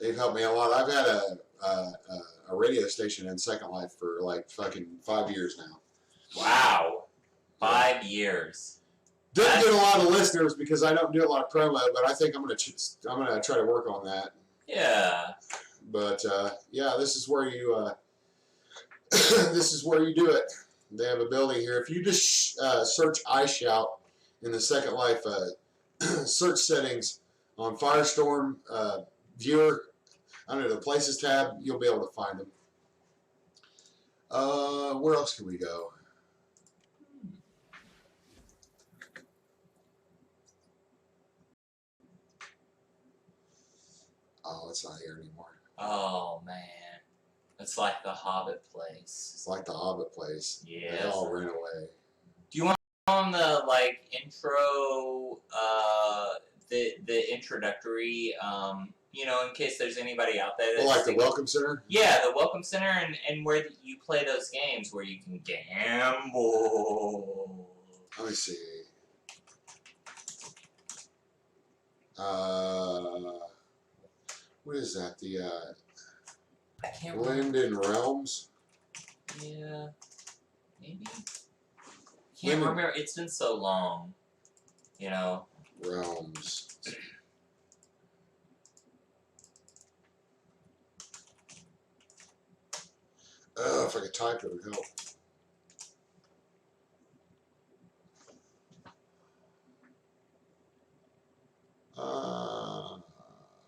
They've helped me a lot. I've had a radio station in Second Life for like fucking 5 years now. Wow. 5 years. Didn't get a lot of listeners because I don't do a lot of promo, but I think I'm gonna try to work on that. Yeah. But this is where you do it. They have a building here. If you just search iShout in the Second Life search settings on Firestorm viewer under the Places tab, you'll be able to find them. Where else can we go? Oh, it's not here anymore. Oh, man. It's like the Hobbit place. It's like the Hobbit place. Yeah. They all ran away. Do you want on the, intro, the introductory, in case there's anybody out there that's the Welcome Center? Yeah, the Welcome Center and where you play those games where you can gamble. Let me see. What is that? The I can't remember. Linden Realms? Yeah, maybe. Can't remember. It's been so long. Realms. If I could type, it would help.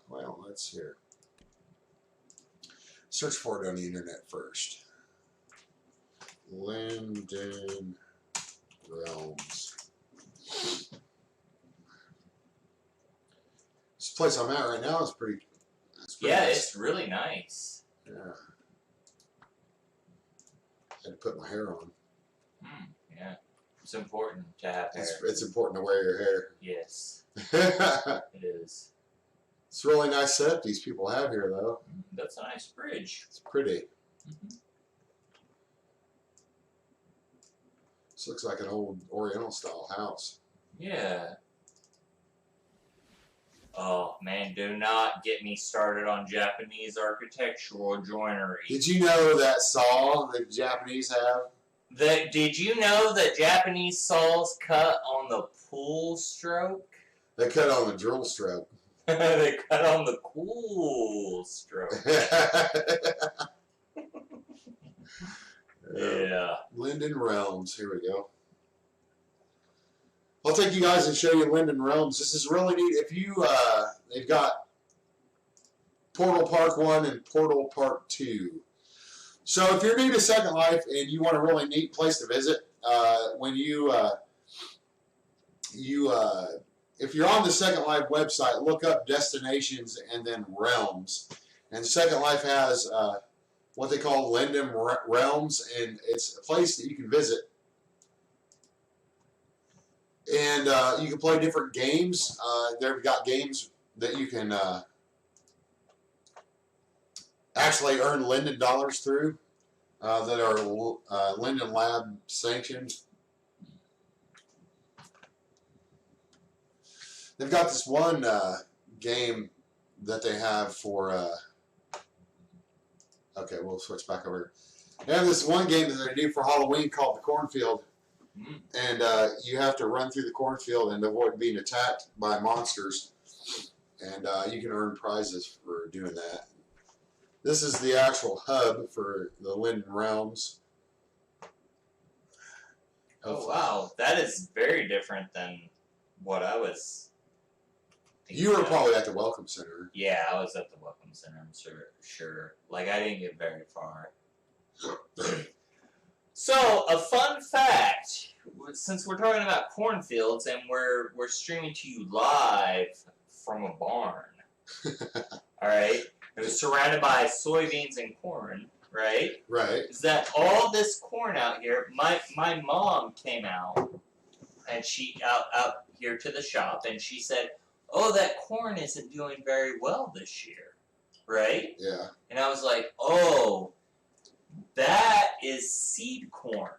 Well, let's hear. Search for it on the internet first. Linden Realms. This place I'm at right now is pretty nice. It's really nice. Yeah. Had to put my hair on. Yeah. It's important to have hair. It's important to wear your hair. Yes. It is. It's a really nice setup these people have here, though. That's a nice bridge. It's pretty. This looks like an old Oriental style house. Yeah. Oh man, do not get me started on Japanese architectural joinery. Did you know that saw the Japanese have? Did you know that Japanese saws cut on the pull stroke? They cut on the drill stroke. They cut on the cool stroke. Yeah. Linden Realms. Here we go. I'll take you guys and show you Linden Realms. This is really neat. If you, they've got Portal Park 1 and Portal Park 2. So if you're new to Second Life and you want a really neat place to visit, when if you're on the Second Life website, look up destinations and then realms. And Second Life has what they call Linden Realms, and it's a place that you can visit. And you can play different games. They've got games that you can actually earn Linden dollars through that are Linden Lab sanctioned. They've got this one game that they have for Okay, we'll switch back over. They have this one game that they do for Halloween called the Cornfield. And you have to run through the cornfield and avoid being attacked by monsters. And you can earn prizes for doing that. This is the actual hub for the Linden Realms. Oh, wow. That is very different than what I was thinking. You were probably at the Welcome Center. Yeah, I was at the Welcome Center, I'm sure. Like, I didn't get very far. So, a fun fact, since we're talking about cornfields and we're streaming to you live from a barn, alright? It was surrounded by soybeans and corn, right? Right. Is that all this corn out here, my mom came out, and she, out here to the shop, and she said, oh, that corn isn't doing very well this year, right? Yeah. And I was like, oh, that is seed corn,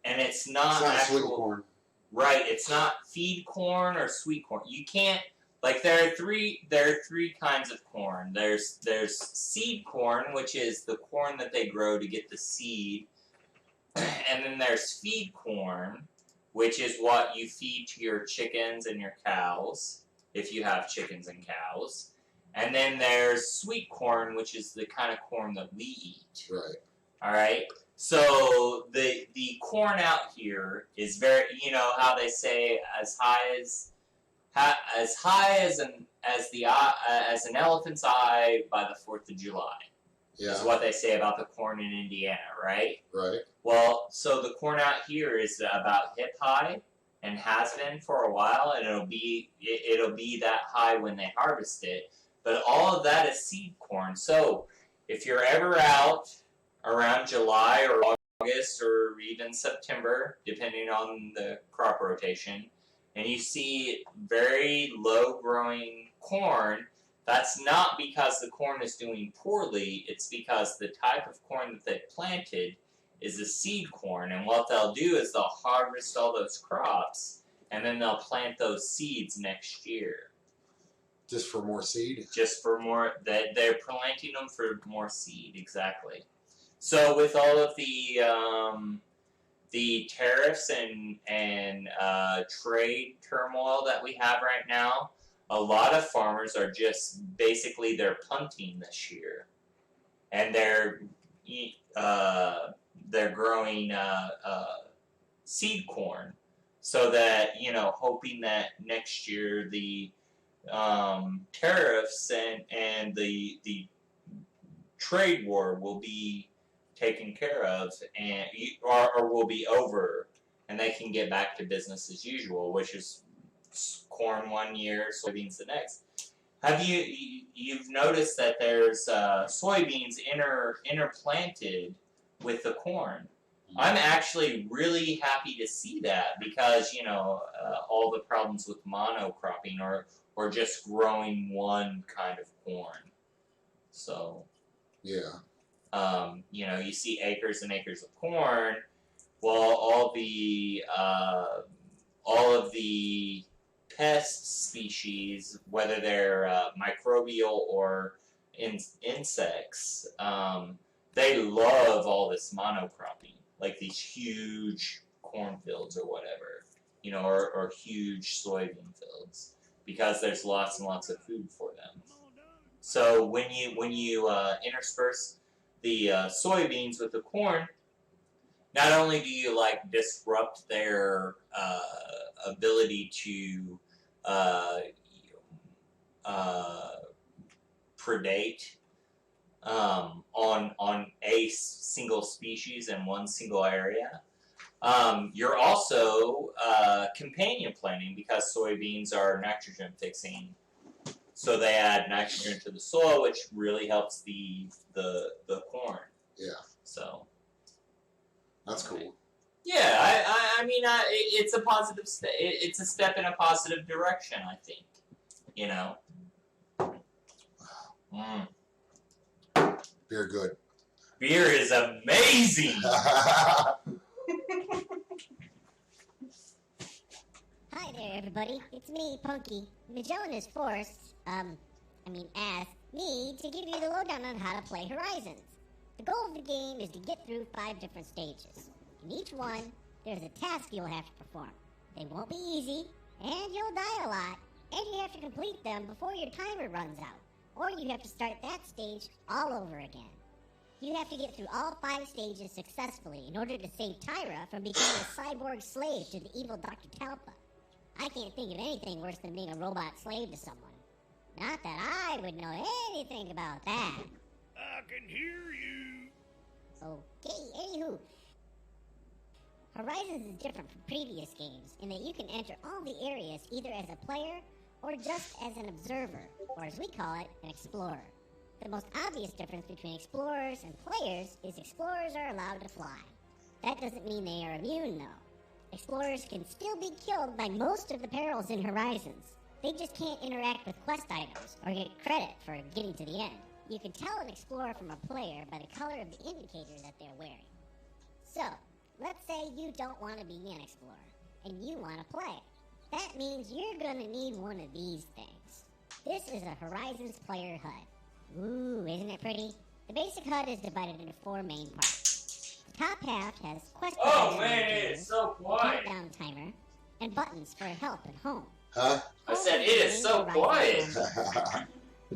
and it's not actual, sweet corn. Right, it's not feed corn or sweet corn. You can't, like, there are three kinds of corn. There's seed corn, which is the corn that they grow to get the seed, and then there's feed corn, which is what you feed to your chickens and your cows, if you have chickens and cows. And then there's sweet corn, which is the kind of corn that we eat. Right. Alright? So, the corn out here is very, you know how they say as high as an elephant's eye by the 4th of July. Yeah. Is what they say about the corn in Indiana, right? Right. Well, so the corn out here is about hip high and has been for a while, and it'll be that high when they harvest it. But all of that is seed corn. So if you're ever out around July or August or even September, depending on the crop rotation, and you see very low growing corn, that's not because the corn is doing poorly, it's because the type of corn that they planted is a seed corn, and what they'll do is they'll harvest all those crops, and then they'll plant those seeds next year. Just for more seed? Just for more, they're planting them for more seed, exactly. So with all of the tariffs and trade turmoil that we have right now, a lot of farmers are just basically they're punting this year, and they're growing seed corn, so that hoping that next year the tariffs and the trade war will be taken care of and or will be over, and they can get back to business as usual, which is corn one year, soybeans the next. Have you've noticed that there's soybeans interplanted with the corn? I'm actually really happy to see that because all the problems with monocropping or just growing one kind of corn. So yeah, you see acres and acres of corn. Well, all of the pest species, whether they're microbial or insects, they love all this monocropping, like these huge cornfields or whatever, or huge soybean fields, because there's lots and lots of food for them. So when you intersperse the soybeans with the corn, not only do you disrupt their ability to predate on a single species in one single area, you're also companion planting, because soybeans are nitrogen fixing. So they add nitrogen to the soil, which really helps the corn. Yeah. So that's cool. Yeah, I mean, it's a positive step. It's a step in a positive direction, I think. Beer good. Beer is amazing. Hi there, everybody. It's me, Punky. Magellan is forced, asked me to give you the lowdown on how to play Horizons. The goal of the game is to get through 5 different stages. In each one, there's a task you'll have to perform. They won't be easy, and you'll die a lot, and you have to complete them before your timer runs out, or you have to start that stage all over again. You have to get through all 5 stages successfully in order to save Tyra from becoming a cyborg slave to the evil Dr. Talpa. I can't think of anything worse than being a robot slave to someone. Not that I would know anything about that. I can hear you. Okay, anywho. Horizons is different from previous games in that you can enter all the areas either as a player or just as an observer, or as we call it, an explorer. The most obvious difference between explorers and players is explorers are allowed to fly. That doesn't mean they are immune, though. Explorers can still be killed by most of the perils in Horizons. They just can't interact with quest items or get credit for getting to the end. You can tell an explorer from a player by the color of the indicator that they're wearing. So, let's say you don't want to be an explorer, and you want to play. That means you're going to need one of these things. This is a Horizons player HUD. Ooh, isn't it pretty? The basic HUD is divided into 4 main parts. The top half has quest Oh man, it is so quiet. countdown timer, and buttons for help and home. Huh? I said it is so quiet.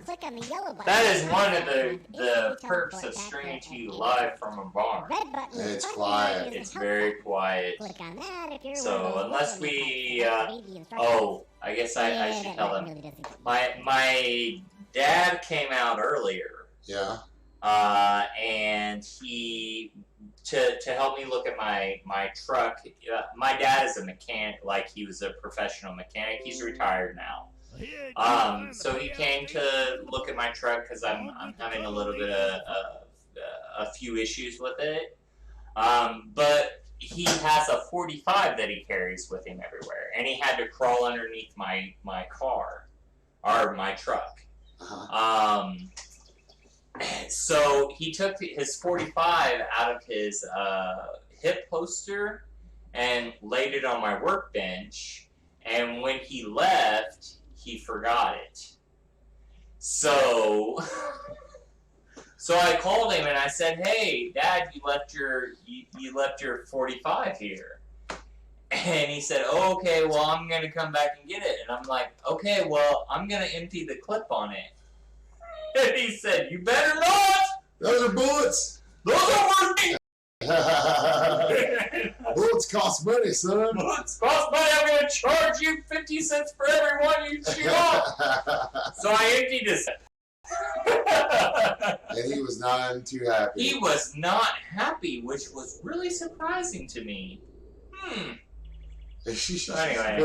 Click on the yellow button. That is one of the perks of streaming to you live from a bar. Red button. It's quiet. It's very quiet. Click on that if you're So unless we, oh, I guess I should tell them. My dad came out earlier. Yeah. And he to help me look at my truck. My dad is a mechanic, like he was a professional mechanic. He's retired now. So he came to look at my truck because I'm having a little bit of a few issues with it. But he has a 45 that he carries with him everywhere, and he had to crawl underneath my car or my truck. Uh-huh. So he took his 45 out of his hip poster and laid it on my workbench, and when he left, he forgot it. So I called him and I said, "Hey, Dad, you left your 45 here." And he said, "Oh, okay, well, I'm going to come back and get it." And I'm like, "Okay, well, I'm going to empty the clip on it." And he said, "You better not! Those are bullets. Those are working!" Bullets cost money, son. Bullets cost money. I'm going to charge you 50 cents for every one you shoot off. So I emptied his. And he was not too happy. He was not happy, which was really surprising to me. So anyway,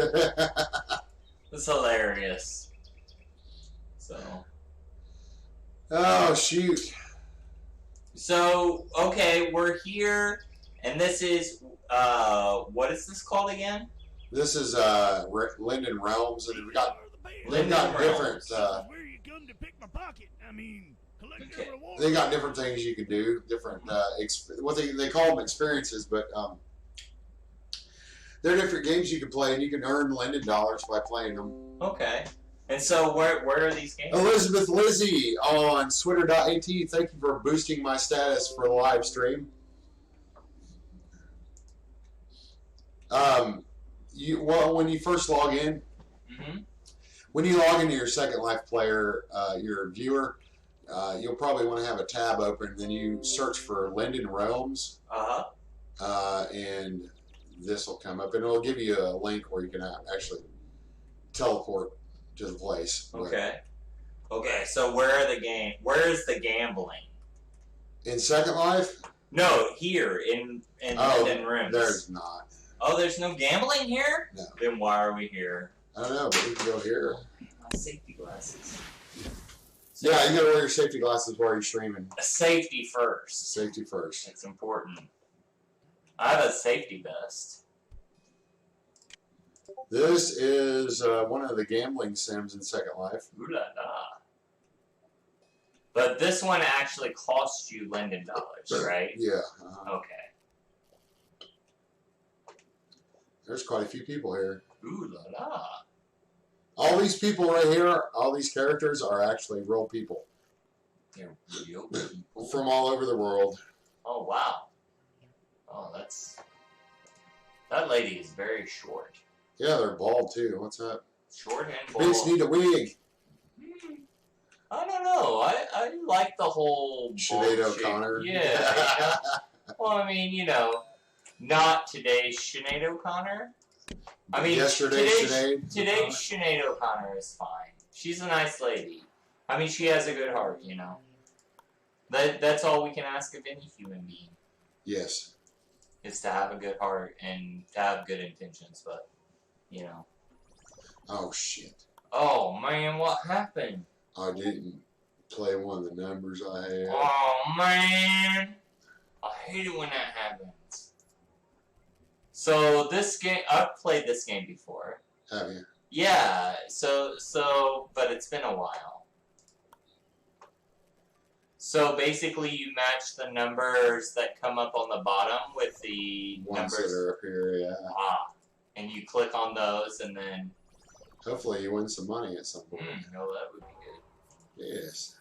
it's hilarious. So. Oh, shoot. So, okay, we're here, and this is, what is this called again? This is Linden Realms, and they've got Linden different. Where you come to pick my pocket. I mean, collect your reward. They got different things you can do, different what they call them experiences, but they're different games you can play, and you can earn Linden dollars by playing them. Okay. And so, where are these games? Elizabeth Lizzie on Twitter.at. Thank you for boosting my status for the live stream. When you first log in, when you log into your Second Life player, your viewer, you'll probably want to have a tab open. Then you search for Linden Realms, and this will come up, and it'll give you a link where you can actually teleport to the place. Okay. Okay, so where is the gambling? In Second Life? No, here in Linden Rooms. There's not. Oh, there's no gambling here? No. Then why are we here? I don't know, but we can go here. My safety glasses. Yeah, you gotta wear your safety glasses while you're streaming. Safety first. Safety first. It's important. I have a safety vest. This is one of the gambling sims in Second Life. Ooh la la. But this one actually costs you Linden dollars, right? Yeah. Okay. There's quite a few people here. Ooh la la. All these people right here, all these characters are actually real people. They're real people. From all over the world. Oh, wow. Oh, that lady is very short. Yeah, they're bald too. What's up? Short and bald. Bitch need a wig. I don't know. I like the whole Sinead bald O'Connor. shape. Yeah. Well, I mean, not today's Sinead O'Connor. I mean, Yesterday's today's Sinead O'Connor is fine. She's a nice lady. I mean, she has a good heart, That's all we can ask of any human being. Yes. Is to have a good heart and to have good intentions, but, Oh, shit. Oh, man, what happened? I didn't play one of the numbers I had. Oh, man. I hate it when that happens. So, this game, I've played this game before. Have you? Yeah, but it's been a while. So, basically, you match the numbers that come up on the bottom with the Ones numbers that are up here, yeah. And you click on those, and then... Hopefully you win some money at some point. No, that would be good. Yes.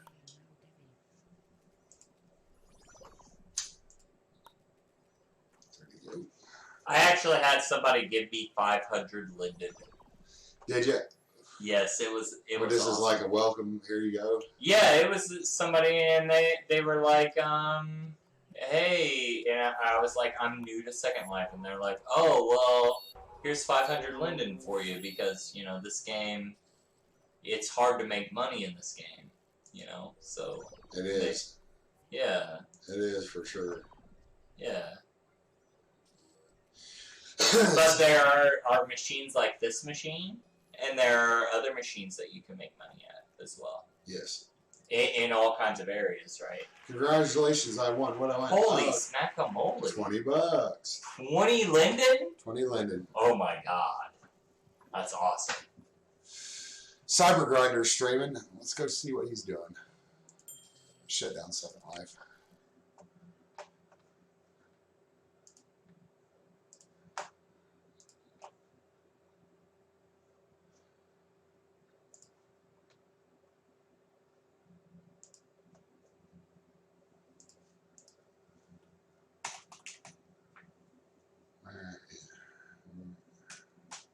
I actually had somebody give me 500 Linden. Did you? Yes, it was. But this awesome. is like a welcome. Here you go. Yeah, it was somebody, and they were like, hey, and I was like, I'm new to Second Life, and they're like, oh, well, here's 500 Linden for you because this game, it's hard to make money in this game, So It is. Yeah. It is for sure. Yeah. But there are machines like this machine, and there are other machines that you can make money at as well. Yes. In all kinds of areas, right? Congratulations, I won. What do I win? Holy smackamoly. $20. 20 Linden? 20 Linden. Oh my god. That's awesome. Cyber Grinder's streaming. Let's go see what he's doing. Shut down Second Life.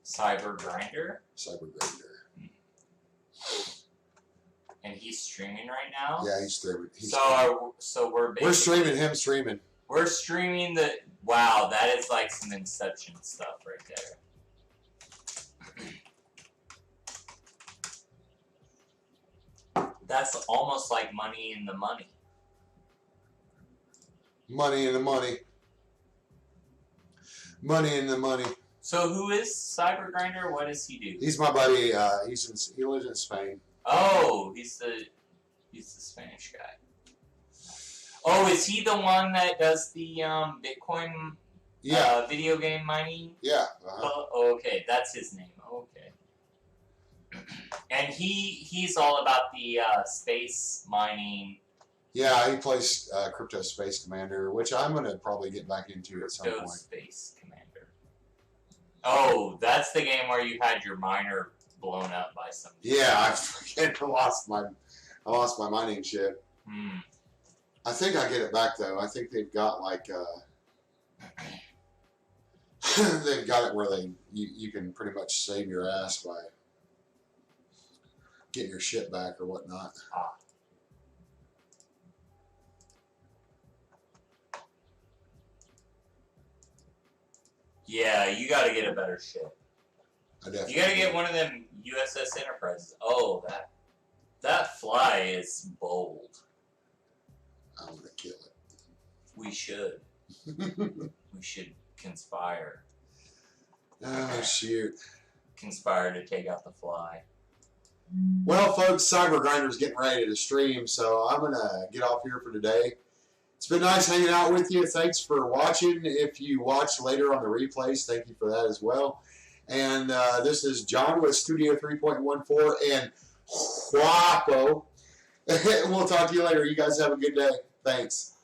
Cyber Grinder? Cyber Grinder. And he's streaming right now? Yeah, he's streaming. So we're basically... We're streaming him streaming. We're streaming the... Wow, that is like some Inception stuff right there. That's almost like Money in the Money. Money in the money. Money in the money. So who is Cyber Grinder? What does he do? He's my buddy. He lives in Spain. Oh, he's the Spanish guy. Oh, is he the one that does the Bitcoin video game mining? Yeah. Oh, okay, that's his name. Okay. And he's all about the space mining. Yeah, he plays Crypto Space Commander, which I'm going to probably get back into at some Crypto point. Space Commander. Oh, that's the game where you had your miner blown up by some. Yeah, I lost my mining ship. I think I get it back though. I think they've got like they've got it where you can pretty much save your ass by getting your ship back or whatnot. Yeah, you got to get a better ship. You got to get one of them USS Enterprises. Oh, that fly is bold. I'm gonna kill it. We should. We should conspire. Oh shoot! Conspire to take out the fly. Well, folks, Cyber Grinder's getting ready to stream, so I'm gonna get off here for today. It's been nice hanging out with you. Thanks for watching. If you watch later on the replays, thank you for that as well. And this is John with Studio 3.14 and Guapo. We'll talk to you later. You guys have a good day. Thanks.